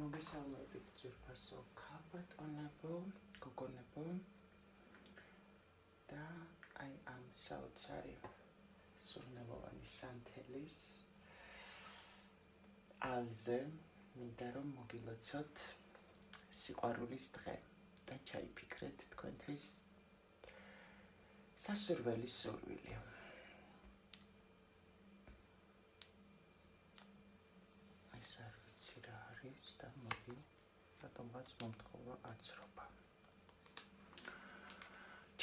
მოგესალმებით ძვირფასო ქალბატონებო, გოგონებო და აი ამ საოცარი სურნელოვანი სანთელის ალზე მინდა რომ მოგილოცოთ სიყვარულის დღე და ჩაიფიქრეთ თქვენთვის სასურველი სურვილი. ეს არ ვიცი რა არის და მოდი რატომღაც მომთხოვა აცრობა.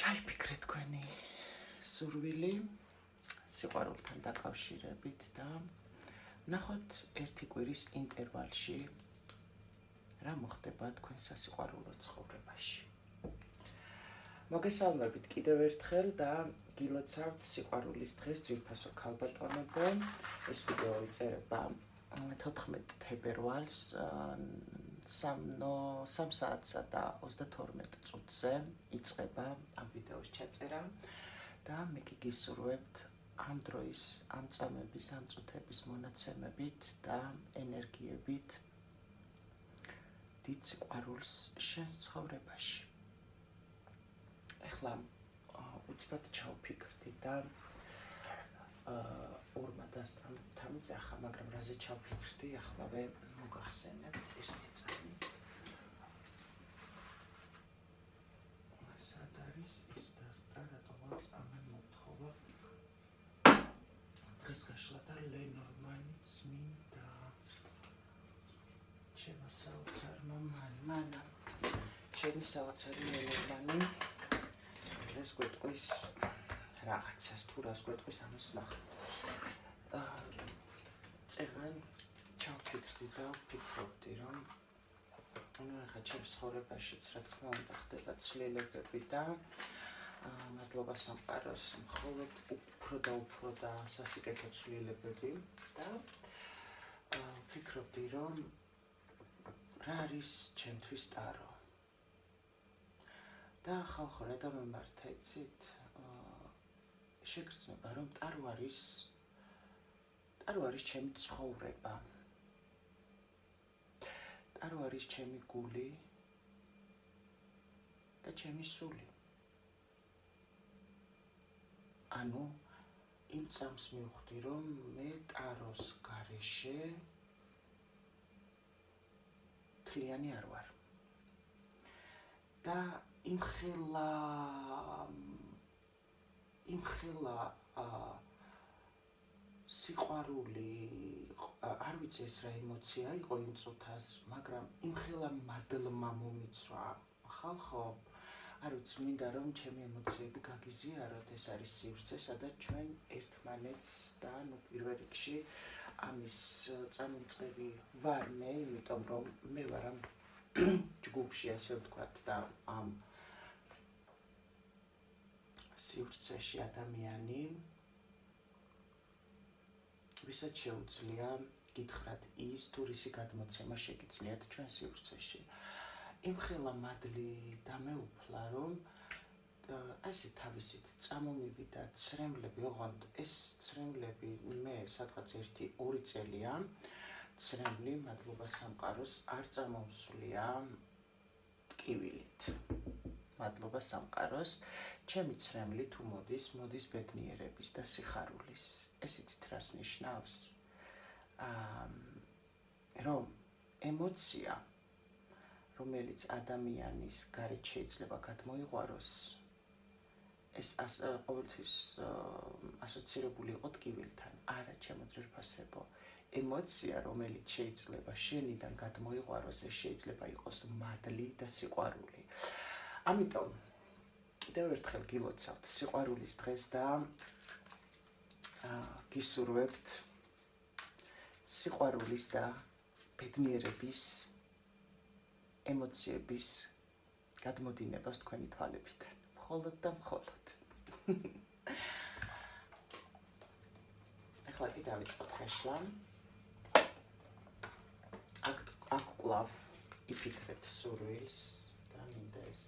ჩაიფიქრეთ თქვენი სურვილი სიყვარულთან დაკავშირებით და ნახოთ ერთი კვირის ინტერვალში რა მოხდება თქვენ სასიყვარულო ცხოვრებაში. მოგესალმებით კიდევ ერთხელ და გილოცავთ სიყვარულის დღეს ძვირფასო ქალბატონებო. ეს ვიდეო იწერება 14 თებერვალს 3 საათსა და 32 წუთზე იწყება ამ ვიდეოს ჩაწერა და მე გიგისურვებთ ამ დროის, ამ წამების, ამ წუთების მონაცემებით და ენერგიებით დიდ სიყვარულს შენს ცხოვრებაში. ეხლა უცბად ჩავფიქრდი და ორმა დასწრამდე ახლა, მაგრამ რაზე ჩავფიქრდი, ახლავე მოგახსენებთ ერთი წამი. სად არის ის დასტა, რატომაც ამან მომთხოვა დღეს გაშლა და ლენორმანიც მინდა ჩემო საოცარმა მანა ჩემი საოცარი ლენორმანი დღეს გვეტყვის რაღაცას თუ რას გვეტყვის ამას ნახეთ. წეგან ჩავფიქრდი და ვფიქრობდი რომ ახლა ჩემს ცხოვრებაშიც რა თქმა უნდა ხდება ცვლილებები და მადლობა სამყაროს მხოლოდ უფრო და სასიკეთო ცვლილებები და ვფიქრობდი რომ რა არის ჩემთვის ტარო და ხალხო რა დამემართა იცით შეგრძნება რომ ტარო არის ჩემი ცხოვრება. ტარო არის ჩემი გული და ჩემი სული. ანუ იმ წამს მივხვდი რომ მე ტაროს გარეშე თლიანი არ ვარ. და იმხელა სიყვარული, არ ვიცი ეს რა ემოცია იყო იმ წუთას, მაგრამ იმხელა მადლმა მომიცვა ხალხო, არ ვიცი, მინდა რომ ჩემი ემოციები გაგიზიაროთ, ეს არის სივრცე, სადაც ჩვენ ერთმანეთს და პირველ რიგში ამის წამომწყები ვარ მე, იმიტომ რომ მე ვარ ამ ჯგუფში, ასე ვთქვათ, და ამ სივრცეში ადამიანი, ვისაც შეუძლია გითხრათ ის თუ რისი გადმოცემა შეგიძლიათ ჩვენ სივრცეში. იმხელა მადლი დამეუფლა, რომ ესე თავისით წამომივიდა ცრემლები, ოღონდ ეს ცრემლები მე სადღაც 1-2 წელია ცრემლი, მადლობა სამყაროს, არ წამომსვლია ტკივილით. მადლობა სამყაროს, ჩემი ცრემლი თუ მოდის ბედნიერების და სიხარულის. ეს იცით რას ნიშნავს? რომ ემოცია, რომელიც ადამიანის გარეთ შეიძლება გადმოიღვაროს, ეს ყოველთვის ასოცირებული იყო ტკივილთან. არა, ჩემო ძვირფასებო, ემოცია, რომელიც შეიძლება შენიდან გადმოიღვაროს, ეს შეიძლება იყოს მადლი და სიყვარული. ამიტომ კიდევ ერთხელ გილოცავთ სიყვარულის დღეს და გისურვებთ სიყვარულის და ბედნიერების ემოციების გადმოდინებას თქვენი თვალებიდან. მხოლოდ და მხოლოდ. ახლა კი დავიწყოთ გაშლა. აქ კვლავ იფიქრეთ სურვილს და მინდა ეს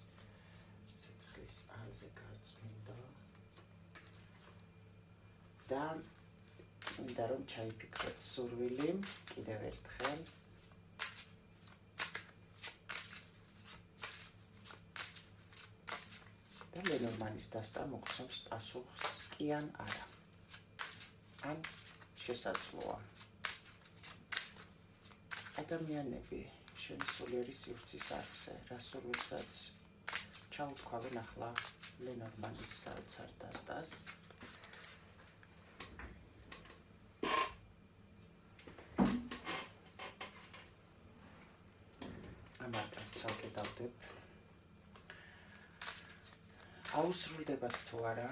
ცეცხლის ალზე გარწმინდო და მინდა რომ ჩაიფიქროთ სურვილი კიდევ ერთხელ და ლენორმანის დასტა მოგცემს პასუხს კი ან არა. ან შესაძლოა. ადამიანები შენი სულიერი სივრცის არხზე, რასურვილსაც ჩაუთქვავენ ახლა ლენორმანის საოცარ დასტას. ამას ცალკე დავდებ. აუსრულდებათ თუ არა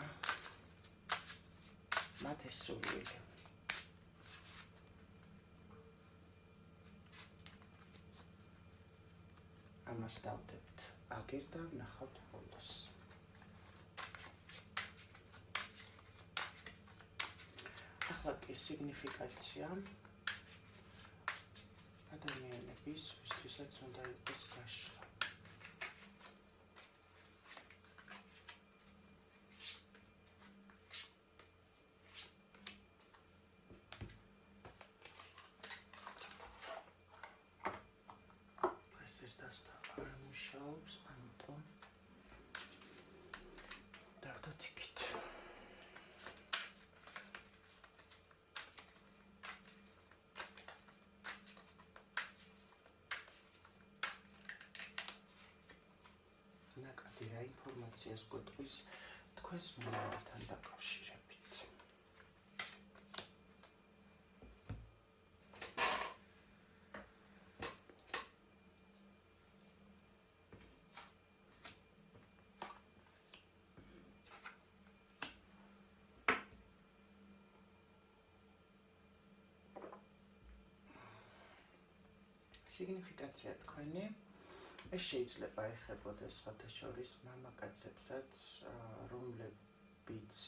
მათ ეს სულიერი. ამას დავდებთ. აგერ და ვნახავთ ბოლოს. ახლა კი სიგნიფიკაცია ადამიანების ვისთვისაც უნდა იყოს გაშლა. ამიტომ დავდოთ იქით. ნაკადი რა ინფორმაციას გვეტყვის თქვენს მომავალთან დაკავშირებით. სიგნიფიკაცია თქვენი ეს შეიძლება ეხებოდეს სხვათა შორის მამაკაცებსაც, რომლებიც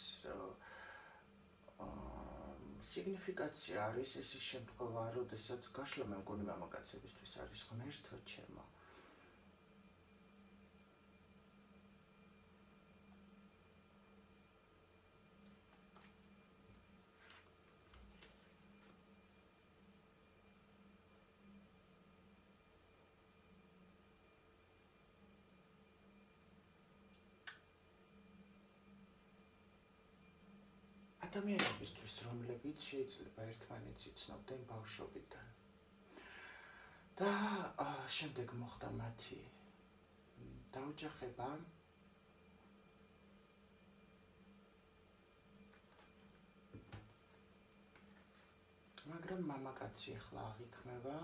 სიგნიფიკაცია არის ეს შემთხვევა, როდესაც გაშლა მე მგონი მამაკაცებისთვის არის ღმერთო ჩემო. ადამიანებისთვის, რომლებიც შეიძლება ერთმანეთს იცნობდნენ ბავშვობიდან. და შემდეგ მოხდა მათი დაოჯახება. მაგრამ მამაკაცი ახლა აღიქმება.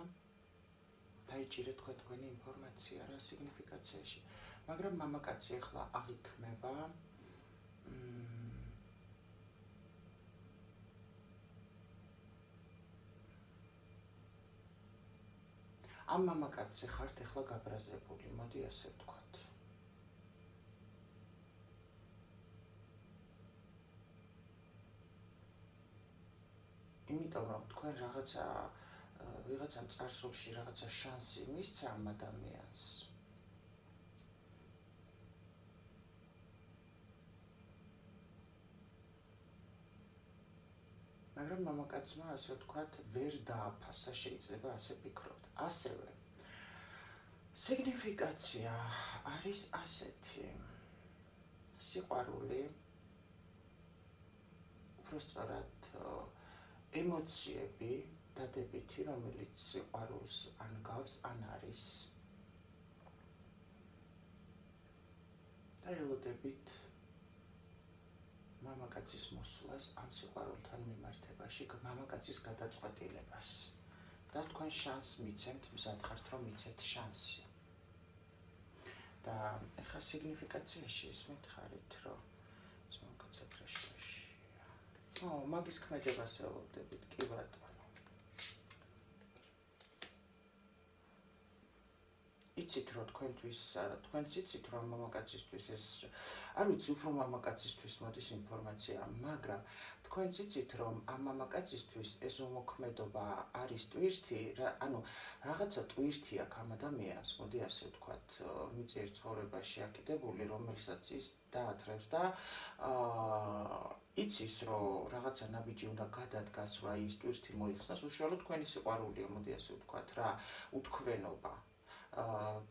დაიჭირეთ თქვენი ინფორმაცია რა სიგნიფიკაციაში. მაგრამ მამაკაცი ახლა აღიქმება. ამ მამაკაცზე ხართ ახლა გაბრაზებული, მოდი ასე ვთქვათ. იმიტომ რომ თქვენ ვიღაცა წარსულში რაღაცა შანსი მისცა ამ ადამიანს. მაგრამ მამაკაცმა ასე ვთქვათ ვერ დააფასა, შეიძლება ასე ვფიქროთ. ასევე სიგნიფიკაცია არის ასეთი. სიყვარული უბრალოდ ემოციები დადებითი, რომელიც სიყვარულს ან გავს, ან არის. და ელოდებით მამაკაცის მოსვლას ამ სიყვარულთან მიმართებაში, მამაკაცის გადაწყვეტილებას. და თქვენ შანსს მიცემთ, მზად ხართ რომ მიცეთ შანსი. და ეხლა სიგნიფიკაციაში ის მითხარით, რომ ეს მამაკაცად რა შეშია. მაგის ქმედებას ელოდებით, კი ბატონო. იცით რომ თქვენც იცით რომ მამაკაცისთვის ეს არ ვიცი უფრო მამაკაცისთვის მოდის ინფორმაცია, მაგრამ თქვენც იცით რომ ამ მამაკაცისთვის ეს უმოქმედობა არის ტვირთი, ანუ რაღაცა ტვირთი აქვს ამ ადამიანს, მოდი ასე ვთქვათ, მიწიერ ცხოვრებაში აკიდებული, რომელსაც ის დაათრევს და იცის რომ რაღაცა ნაბიჯი უნდა გადადგას, რა ის ტვირთი მოიხსნას, უშუალოდ თქვენი სიყვარულია, მოდი ასე ვთქვათ რა, უთქვენობა.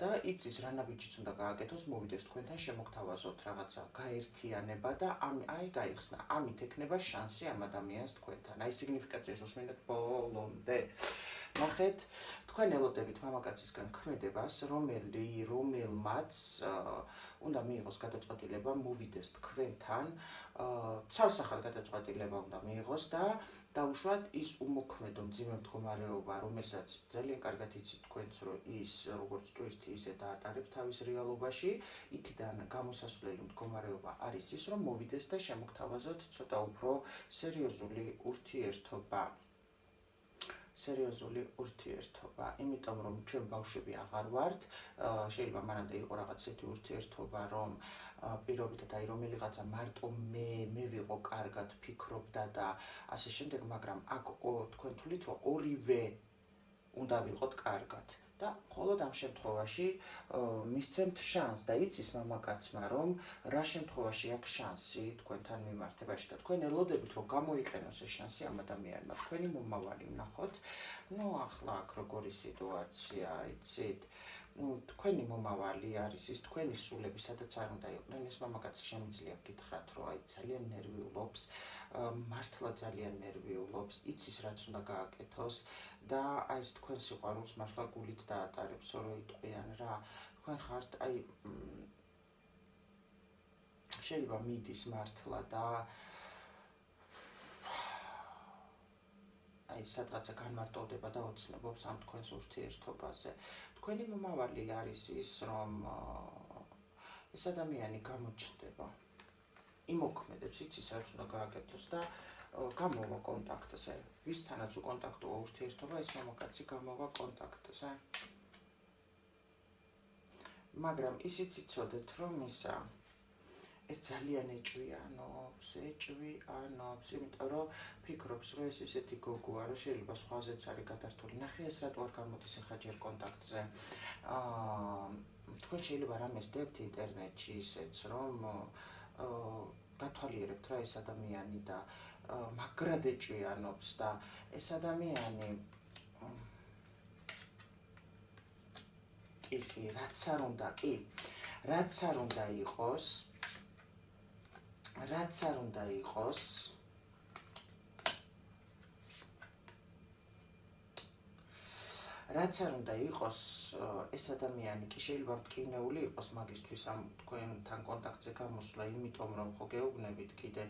და იცის რა ნაბიჯიც უნდა გააკეთოს, მოვიდეს თქვენთან შემოგთავაზოთ რაღაცა გაერთიანება და აი გაიხსნა. ამით ექნება შანსი ამ ადამიანს თქვენთან. აი სიგნიფიკაციას უსმენთ ბოლომდე. ნახეთ, თქვენ ელოდებით მამაკაცისგან ქმედებას, რომელმაც უნდა მიიღოს გადაწყვეტილება მოვიდეს თქვენთან, ცალსახად გადაწყვეტილება უნდა მიიღოს და დაუშვათ ის უმოქმედო მძიმე მდგომარეობა, რომელსაც ძალიან კარგად იცით თქვენც, რომ ის როგორც ტვირთი, ისე დაატარებს თავის რეალობაში, იქიდან გამოსასვლელი მდგომარეობა არის ის, რომ მოვიდეს და შემოგთავაზოთ ცოტა უფრო სერიოზული ურთიერთობა. იმიტომ რომ ჩვენ ბავშვები აღარ ვართ, შეიძლება მანამდე იყო რაღაც ესეთი ურთიერთობა, რომ პირობითად აი რომელიღაცა მარტო მე ვიყო კარგად ფიქრობდა და ასე შემდეგ, მაგრამ აქ თქვენ თვლით, რომ ორივე უნდა ვიყოთ კარგად და მხოლოდ ამ შემთხვევაში მისცემთ შანსს და იცის მამაკაცმა, რომ რა შემთხვევაში აქვს შანსი თქვენთან მიმართებაში და თქვენ ელოდებით, რომ გამოიყენოს ეს შანსი ამ ადამიანმა. თქვენი მომავალი ვნახოთ. ახლა აქ როგორი სიტუაცია, იცით? თქვენი მომავალი არის ის თქვენი სულები, სადაც არ უნდა იყვნენ. ეს მამაკაცი შემიძლია გითხრათ, რომ აი ძალიან ნერვიულობს, მართლა ძალიან ნერვიულობს, იცის რაც უნდა გააკეთოს და აი ეს თქვენ სიყვარულს მართლა გულით დაატარებს, რომ იტყვიან რა. თქვენ ხართ აი შეიძლება მიდის მართლა და აი სადღაცა განმარტოვდება და ოცნებობს ამ თქვენს ურთიერთობაზე. თქვენი მომავალი არის ის, რომ ეს ადამიანი გამოჩნდება, იმოქმედებს, იცის რაც უნდა გააკეთოს და გამოვა კონტაქტზე. ვისთანაც უკონტაქტოა ურთიერთობა, ეს მამაკაცი გამოვა კონტაქტზე. მაგრამ ისიც იცოდეთ, რომ ეს ძალიან ეჭვიანობს, იმიტომ რომ ფიქრობს, რომ ეს ისეთი გოგოა, რომ შეიძლება სხვაზეც არის გადართული. ნახე ეს რატო არ გამოდის ახლა ჯერ კონტაქტზე. თქვენ შეიძლება რამეს დებთ ინტერნეტში ისეც, რომ გათვალიერებთ რა ეს ადამიანი და მაგრად ეჭვიანობს და ეს ადამიანი რაც არ უნდა იყოს, ეს ადამიანი კი შეიძლება მტკივნეული იყოს მაგისთვის ამ თქვენთან კონტაქტზე გამოსვლა, იმიტომ რომ ხო გეუბნებით კიდე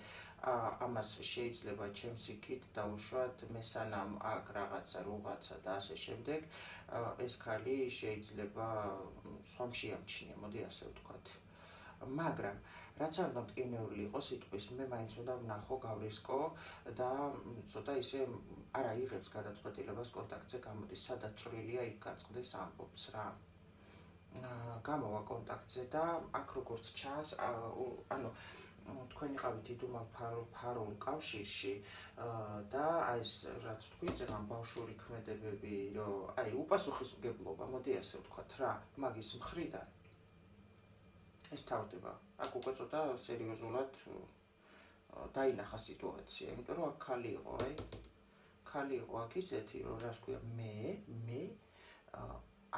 ამას შეიძლება ჩემს იქით დაუშვათ მესანამ აქ რაღაცა რუღაცა და ასე შემდეგ, ეს ქალი შეიძლება სხვამ შეამჩნია, მოდი ასე ვთქვათ. მაგრამ რაც არ უნდა მტკივნეული იყოს სიტყვის, მე მაინც უნდა ვნახო, გავრისკო და ცოტა ისე არა იღებს გადაწყვეტილებას კონტაქტზე გამოდის, სადაც წვრილია იქ გაწყდეს ამბობს რა. გამოვა კონტაქტზე და აქ როგორც ჩანს, ანუ თქვენ იყავით იდუმალ ფარულ კავშირში და აი ეს რაც თქვით, ზეგან ბავშვური ქმედებები, რომ აი უპასუხისმგებლობა, მოდი ასე ვთქვათ რა, მაგის მხრიდან ეს თავდება. აქ უკვე ცოტა სერიოზულად დაინახა სიტუაცია, იმიტომ რომ აქ ქალი იყო აქ ისეთი, რომ რას ქვია, მე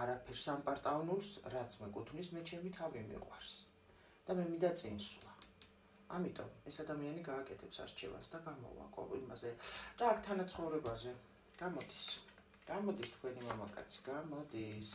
არაფერს ამპარტავნულს, რაც მეკუთვნის, მე ჩემი თავი მიყვარს და მე მინდა წინსვლა. ამიტომ ეს ადამიანი გააკეთებს არჩევანს და გამოვა იმაზე და აქ თანაცხოვრებაზე გამოდის თქვენი მამაკაცი, გამოდის.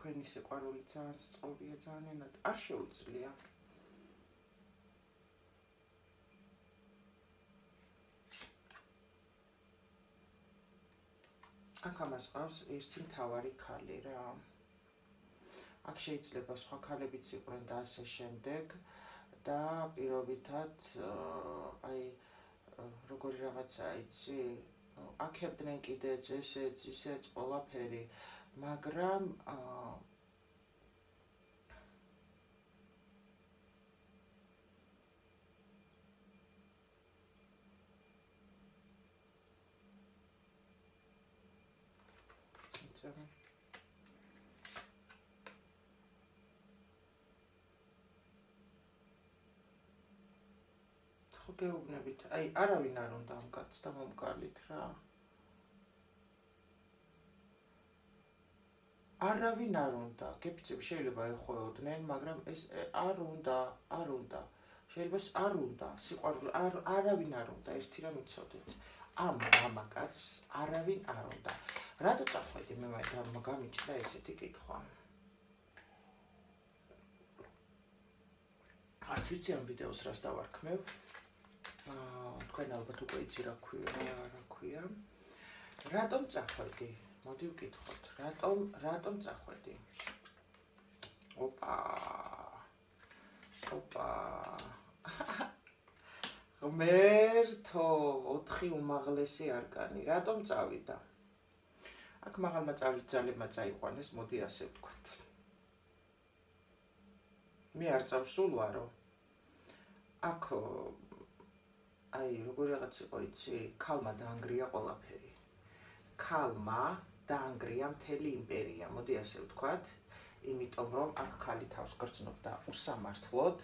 თქვენი სიყვარული ძალიან სწორია, ძალიან არ შეუძლია. აქ ამას ყავს ერთი მთავარი ქალი რა. აქ შეიძლება სხვა ქალებიც იყვნენ და ასე შემდეგ და პირობითად აი როგორი რაღაცა იცი, აქებდნენ კიდეც ესეც, ისეც ყველაფერი, მაგრამ მივაწევი. ხო გეუბნებით, აი არავინ არ უნდა ამ კაცს და მომკალით რა. არავინ არ უნდა, გეფიცებ შეიძლება ეხოვოდნენ, მაგრამ ეს არ უნდა. შეიძლება არ უნდა, სიყვარული არავინ არ უნდა, ერთი რამ იცოდეთ. ამ მამაკაცს არავინ არ უნდა. რატო წახვედი მე გამიჩნდა ესეთი კითხვა. არ ვიცი ამ ვიდეოს რას დავარქმევ. თქვენ ალბათ უკვე იცი რა ქვია. რატომ წახვედი? მოდი ვკითხოთ. რატომ წახვედი? ოპა. ღმერთო, 4 უმაღლესი არკანი. რატომ წავიდა? აქ მაღალმა ძალებმა წაიყვანეს, მოდი ასე ვთქვათ. მე არ წავსულვარო. აქ აი როგორ რაღაც იყო იცი, ქალმა დაანგრია ყველაფერი. ქალმა დაანგრია მთელი იმპერია, მოდი ასე ვთქვათ, იმიტომ რომ აქ ქალი თავს გრძნობდა უსამართლოდ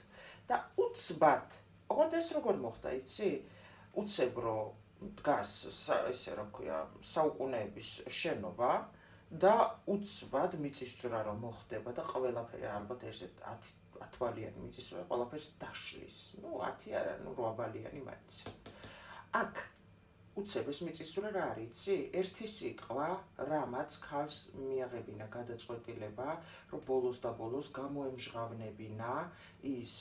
და უცბად. ოღონდ ეს როგორ მოხდა, იცი? უცებ რომ დგას ესე რა ქვია, საუკუნეების შენობა და უცბად მიწისძვრა რომ მოხდება და ყველაფერი ალბათ ესე 10 ბალიანი მიწისძვრა ყველაფერს დაშლის. 10 არა, 8 ბალიანი მაინც. აქ უცებ ეს მიწისძვრა რა არის, იცი? ერთი სიტყვა, რამაც ქალს მიაღებინა გადაწყვეტილება, რომ ბოლოს და ბოლოს გამოემჟღავნებინა ის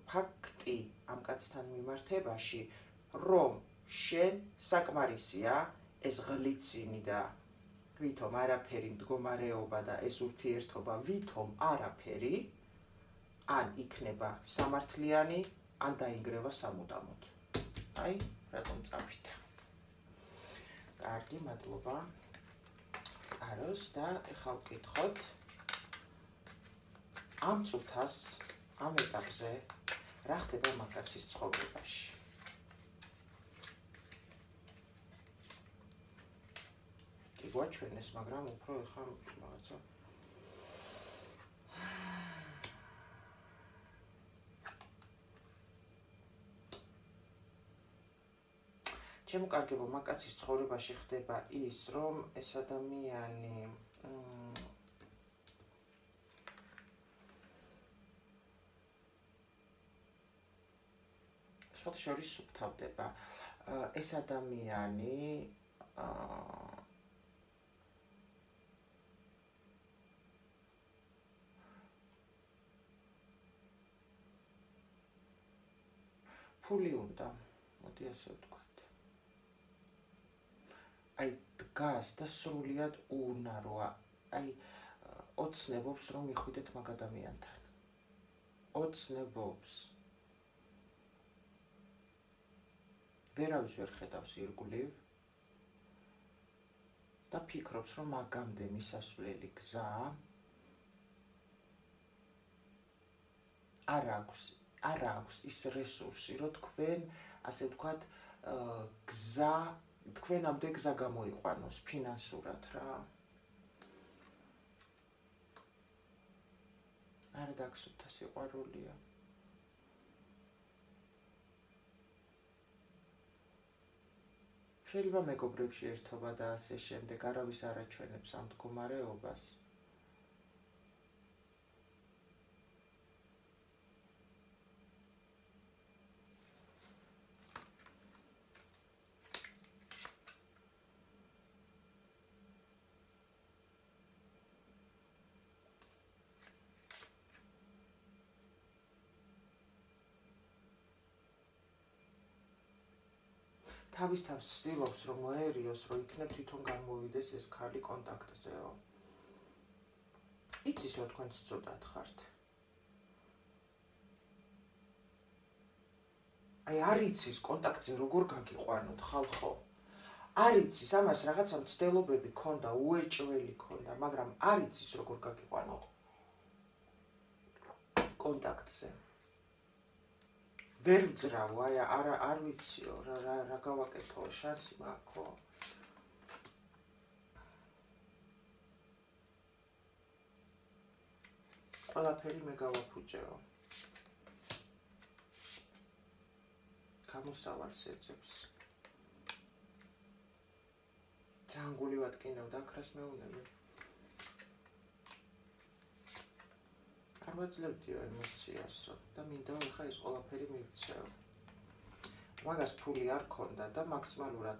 ფაქტი ამ კაცთან მიმართებაში, რომ შენ საკმარისია ეს ღლიცინი და ვითომ არაფერი მდგომარეობა და ეს ურთიერთობა ვითომ არაფერი, ან იქნება სამართლიანი, ან დაინგრევა სამუდამოდ. აი, რატომ წავიდა. კარგი, მადლობა. აროს და ეხლა ვკითხოთ ამ წუთას, ამ ეტაპზე რა ხდება მაგაცის ცხოვრებაში. კი გვაჩვენეს, მაგრამ უფრო ეხლა რაღაცა ჩემო კარგებო, მაგაცის ცხოვრებაში ხდება ის, რომ ეს ადამიანი სხვათა შორის სუფთავდება. ეს ადამიანი ფული უნდა, მოდი ასე ვთქვათ. აი დგას და სრულიად უუნაროა. აი ოცნებობს რომ მიხვიდეთ მაგ ადამიანთან. ოცნებობს. ვერავის ვერ ხედავს ირგვლივ და ფიქრობს რომ მაგამდე მისასვლელი გზა არ აქვს ის რესურსი, რომ თქვენ ასე ვთქვათ გზა თქვენამდე გზა გამოიყვანოს ფინანსურად რა. არა დაგსუფთა სიყვარულია. შეიძლება მეგობრებში ერთობა და ასე შემდეგ, არავის არ აჩვენებს ამ მდგომარეობას. თავის თავს ცდილობს რომ მოერიოს, რომ იქნებ თვითონ გამოვიდეს ეს ქალი კონტაქტზეო. იცის რომ თქვენც ცუდად ხართ. აი არ იცის კონტაქტზე როგორ გაგიყვანოთ ხალხო. არ იცის ამას რაღაცა მცდელობები ქონდა, უეჭველი ქონდა, მაგრამ არ იცის როგორ გაგიყვანოთ კონტაქტზე. ვერ ვძრავ, აი არ ვიციო, რა გავაკეთო, შანსი მაქვს. ყველაფერი მე გავაფუჭეო. გამოსავარს ეძებს. ძალიან გული ვატკინევდა აკრას მეუნები. არ ვაძლევდიო ემოციასო და მინდა ხა ეს ყველაფერი მივცეო. მაგას ფული არ ქონდა და მაქსიმალურად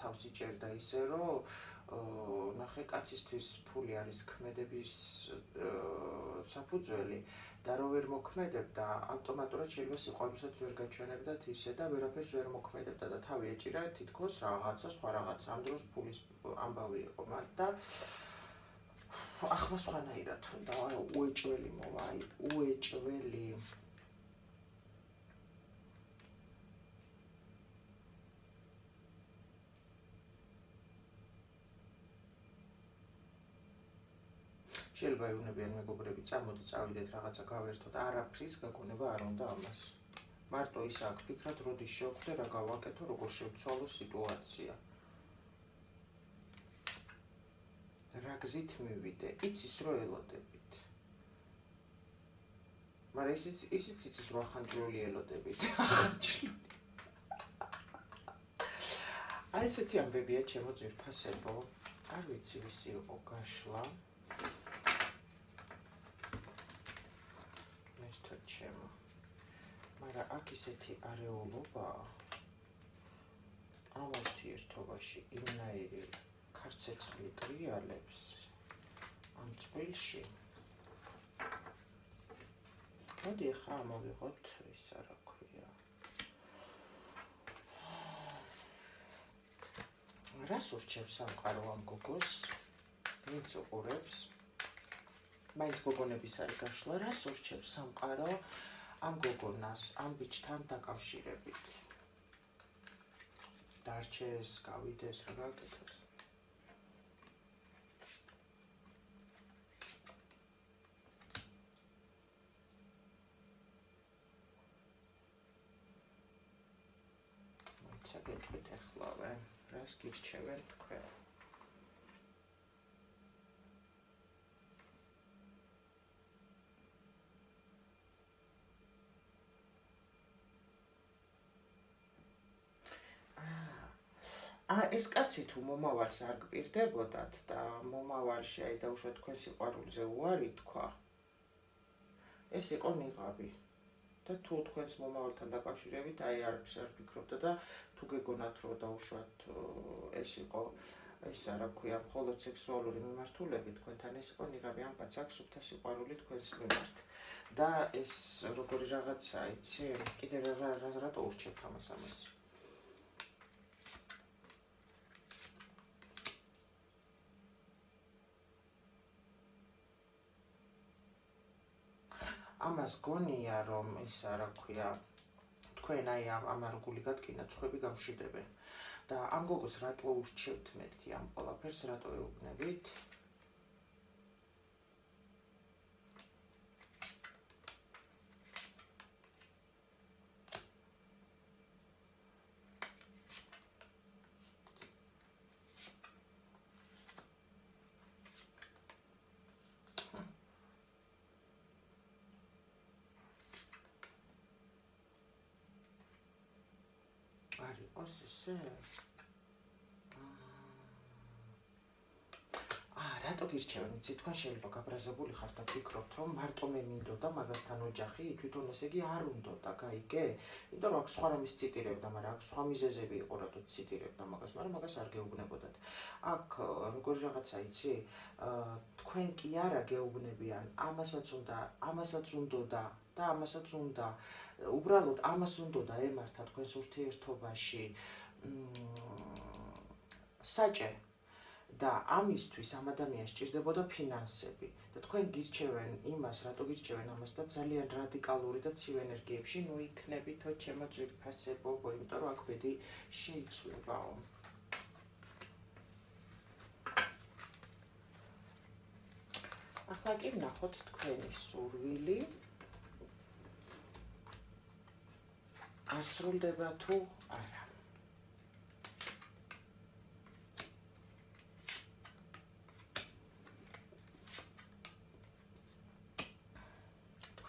თავს იჭერდა ისე, რომ ნახე კაცისთვის ფული არის ქმედების საფუძველი და რო ვერ მოქმედებდა, ავტომატურად შეიძლება სიყვარულსაც ვერ გაჩვენებდათ ისე და ვერაფერს ვერ მოქმედებდა და თავი ეჭირა თითქოს რაღაცა სხვა რაღაცა. ამ დროს ფულის ამბავი იყო მათ და ახლა სხვანაირად უნდა, უეჭველი მოვა, უეჭველი. შეიძლება იუნებიან მეგობრები, წამოდი წავიდეთ რაღაცა გავერთოთ, არაფრის გაგონება არ უნდა ამას. მარტო ის აქ ფიქრად, როდის შევხვდე, რა გავაკეთო, როგორ შევცვალო სიტუაცია. რა გზით მივიდე, იცის რო ელოდებით. მაგრამ ისიც იცის რო ახანჯლული ელოდებით. აი ესეთი ამბებია ჩემო ძვირფასებო. არ ვიცი ვისი იყო გაშლა. ჩემო. მაგრამ აქ ისეთი არეულობა ამ ურთიერთობაში იმნაირი ქარცეცხლი ტრიალებს ამ წყვილში. მოდი ახლა მოვიღოთ ის რა ქვია. რას ურჩევს სამყარო ამ გოგოს? ვინც უყურებს? მაინც გოგონების არის გაშლა, რას ურჩევს სამყარო ამ გოგონას, ამ ბიჭთან დაკავშირებით. დარჩეს, გავიდეს, რა გაკეთოს. მოიცა გეტყვით ახლავე, რას გირჩევენ თქვენ. ეს კაცი თუ მომავალს არ გპირდებოდათ და მომავალში აი დაუშვათ თქვენ სიყვარულზე უარი თქვა, ეს იყო ნიღაბი. და თუ თქვენს მომავალთან დაკავშირებით აი არაფერს არ ფიქრობდა და თუ გეგონათ რომ დაუშვათ ეს იყო ეს რა ქვია მხოლოდ სექსუალური მიმართულებით თქვენთან ეს იყო ნიღაბი, ამ კაცს აქვს სუფთა სიყვარული თქვენს მიმართ. და ეს როგორი რაღაცა, იცი, კიდევ რატო ურჩევთ ამას? ამას გონია რომ ისა რა ქვია თქვენ აი ამ არგული გატკინა ცხები გამშვიდებენ და ამ გოგოს რატო ურჩევთ მეთქი ამ ყველაფერს რატო ეუბნებით? ისე რატო გირჩევენ? იცი, თქვენ შეიძლება გაბრაზებული ხართ და ფიქრობთ, რომ მარტო მე მინდოდა მაგასთან ოჯახი, თვითონ ესე იგი არ უნდოდა, გაიგე? იმიტომ რომ აქ სხვა რამის ციტირებდა, მაგრამ აქ სხვა მიზეზები იყო, რატო ციტირებდა მაგას, მაგრამ მაგას არ გეუბნებოდათ. აქ როგორი რაღაცა, იცი, თქვენ კი არა გეუბნებიან, ამასაც უნდოდა და ამასაც უნდა. უბრალოდ ამას უნდოდა ემართა თქვენს ურთიერთობაში საჭე და ამისთვის ამ ადამიანს სჭირდებოდა ფინანსები და თქვენ გირჩევენ იმას, რატო გირჩევენ ამას და ძალიან რადიკალური და ცივ ენერგიებში იქნებითო ჩემო ძვირფასებო, იმიტომ რომ აქ ბედი შეიცვლებაო. ახლა კი ვნახოთ თქვენი სურვილი ასრულდება თუ არა.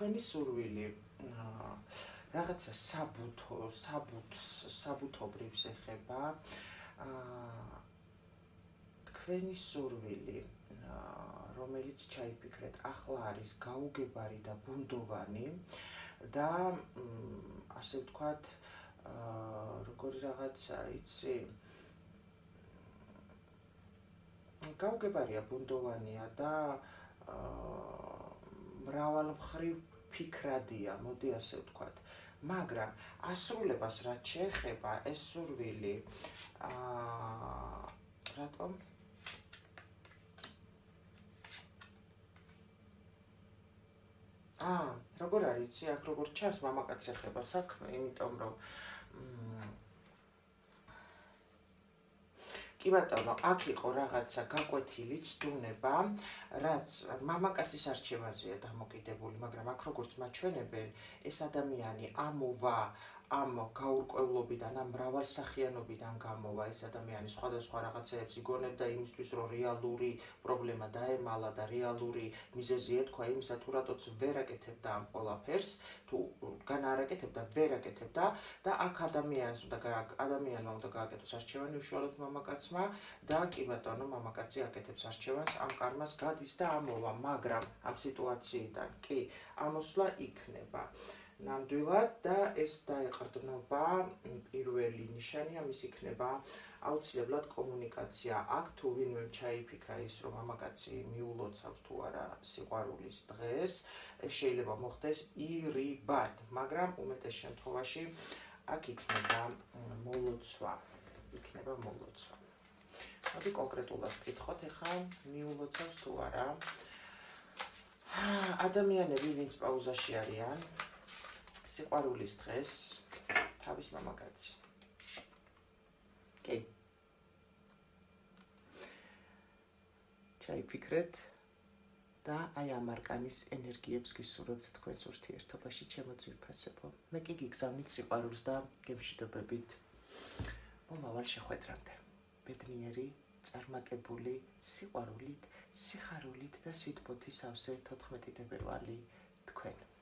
თქვენი სურვილი რაღაცა საბუთობრივს ეხება, თქვენი სურვილი, რომელიც ჩაიფიქრეთ, ახლა არის გაუგებარი და ბუნდოვანი და ასე ვთქვათ, როგორი რაღაცა, იცი, გაუგებარია, ბუნდოვანია და მრავალმხრივ ფიქრადია, მოდი ასე ვთქვათ. მაგრამ ასრულებას რაც შეეხება, ეს სურვილი რატომ? როგორ არის, იცი, აქ როგორ ჩანს მამაკაცს ეხება საქმე, იმიტომ რომ კი ბატონო, აქ იყო რაღაცა გაკვეთილი ცდუნება, რაც მამაკაცის არჩევაზეა დამოკიდებული, მაგრამ აქ როგორც მაჩვენებენ, ეს ადამიანი ამოვა ამ გაურკვევლობიდან, ამ მრავალსახიანობიდან გამოვა, ეს ადამიანი სხვადასხვა რაღაცეებს იგონებდა იმისთვის, რომ რეალური პრობლემა დაემალა და რეალური მიზეზი ეთქვა იმისა, თუ რატოც ვერ აკეთებდა ამ ყველაფერს, თუ გან არ აკეთებდა, ვერ აკეთებდა და აქ ადამიანმა უნდა გააკეთოს არჩევანი უშუალოდ მამაკაცმა და კი ბატონო, მამაკაცი აკეთებს არჩევანს, ამ კარმას გადის და ამოვა, მაგრამ ამ სიტუაციიდან კი ამოსვლა იქნება. ნამდვილად და ეს დაეყრდნობა პირველი ნიშანი ამის იქნება აუცილებლად კომუნიკაცია. აქ თუ ვინმე ჩაიფიქრა ის, რომ მამაკაცი მიულოცავს თუ არა სიყვარულის დღეს, ეს შეიძლება მოხდეს ირიბად, მაგრამ უმეტეს შემთხვევაში აქ იქნება მოლოცვა. მოდი კონკრეტულად ვკითხოთ, ეხლა მიულოცავს თუ არა. ადამიანები, ვინც პაუზაში არიან, სიყვარულის დღეს თავის მამაკაცი. კი. ჩაიფიქრეთ და აი ამ არკანის ენერგიებს გისურვებთ თქვენს ურთიერთობაში, ჩემო ძვირფასებო. მე კი გიგზავნით სიყვარულს და გემშვიდობებით მომავალ შეხვედრამდე. ბედნიერი, წარმატებული სიყვარულით, სიხარულით და სიტყვოთი სავსე 14 თებერვალი თქვენ.